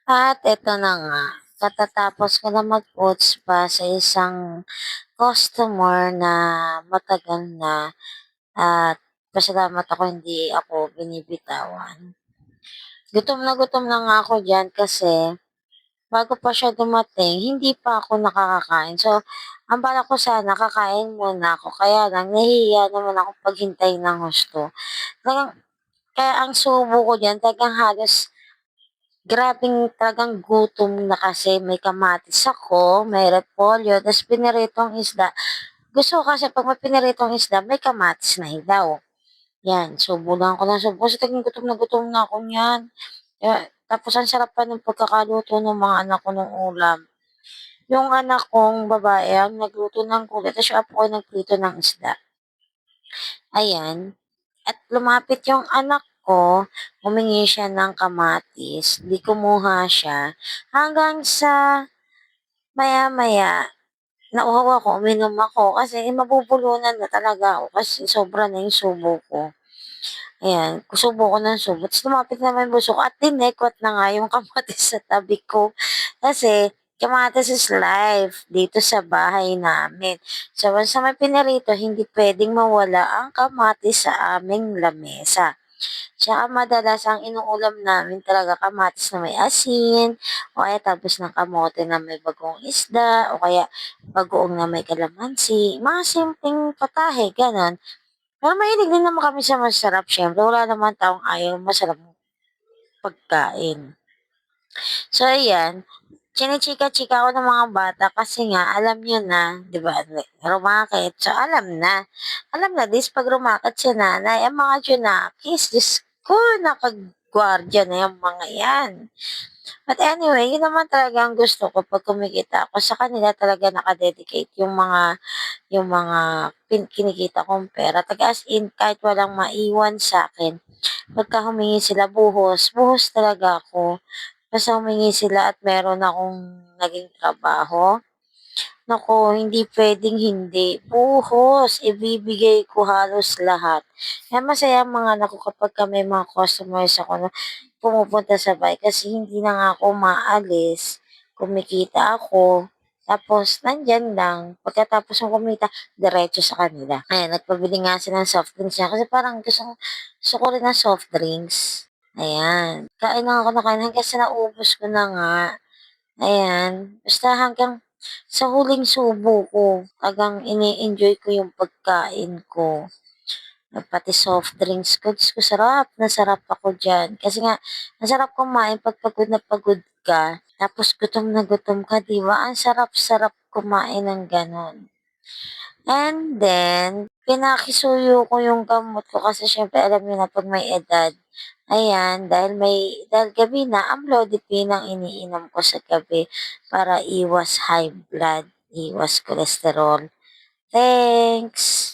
At eto na nga, katatapos ko na mag-coach pa sa isang customer na matagal na at pasalamat ako hindi ako binibitawan. Gutom na nga ako diyan kasi bago pa siya dumating, hindi pa ako nakakakain. So, ang balak ko sana kakain muna ako kaya lang nahihiya naman ako paghintay ng husto. Talagang kaya ang subo ko diyan talagang halos talagang gutom na kasi may kamatis ako, may repolyo, ta's piniritong isda. Gusto ko kasi 'pag may piniritong isda may kamatis na hilaw. 'Yan, subo lang ako ng subo kasi talagang gutom na ako niyan. Tapos ang sarap pa ng pagkakaluto ng mga anak ko ng ulam. Yung anak kong babae ang nagluto ng gulay ta's yung apo ko nagprito ng isda. Ayan, at lumapit yung anak ko, humingi siya ng kamatis, 'di kumuha siya, hanggang sa maya-maya nauhaw ako, uminom ako kasi mabubulunan na talaga ako kasi sobra na yung subo ko. Ayan, subo ko ng subo ta's lumapit naman yung bunso ko at tinekwat na nga yung kamatis sa tabi ko. Kasi kamatis is life dito sa bahay namin. So, once na may pinirito, hindi puwedeng mawala ang kamatis sa aming lamesa. Tsaka madalas ang inuulam namin talaga kamatis na may asin, o kaya talbos ng kamote na may bagong isda, o kaya bagoong na may kalamansi, mga simpleng patahe, gano'n. Pero mahilig din naman kami sa masarap, siyempre wala naman taong ayaw masarap pagkain. So ayan, chini-chika-chika ako ng mga bata kasi nga alam niyo na, 'di ba, rumakit, so alam na this 'pag rumakit si nanay, ang mga Junakis, Diyos ko, nakagwardiya na yang mga 'yan. But anyway, yun naman talaga ang gusto ko 'pag kumikita ako, sa kanila talaga naka-dedicate yung mga kinikita kong pera, taga as in kahit walang maiwan sa'kin, pagka humingi sila buhos, buhos talaga ako. Basta humingi sila at meron akong naging trabaho, naku, hindi puwedeng hindi, buhos, ibibigay ko halos lahat. Kaya masaya ang mga anak ko kapagka may mga customers ako na pumupunta sa bahay kasi hindi na nga ako maalis, kumikita ako, tapos nandiyan lang, pagkatapos kong kumita diretso sa kanila. Ayan, nagpabili nga sila ng soft drinks niya kasi parang gusto ko rin ng soft drinks. Ayan, kain na ako ng kain hanggang sa naubos ko na nga. Ayan, basta hanggang sa huling subo ko, talagang ini-enjoy ko yung pagkain ko. Pati soft drinks ko, Diyos ko sarap na sarap ako diyan. Kasi nga ang sarap kumain 'pag pagod na pagod ka, tapos gutom na gutom ka, 'di ba? Ang sarap-sarap kumain ng gano'n. And then, pinakisuyo ko yung gamot ko kasi siyempre alam niyo na 'pag may edad, ayan, dahil gabi na, Amlodipine ang iniinom ko sa gabi para iwas high blood, iwas cholesterol. Thanks.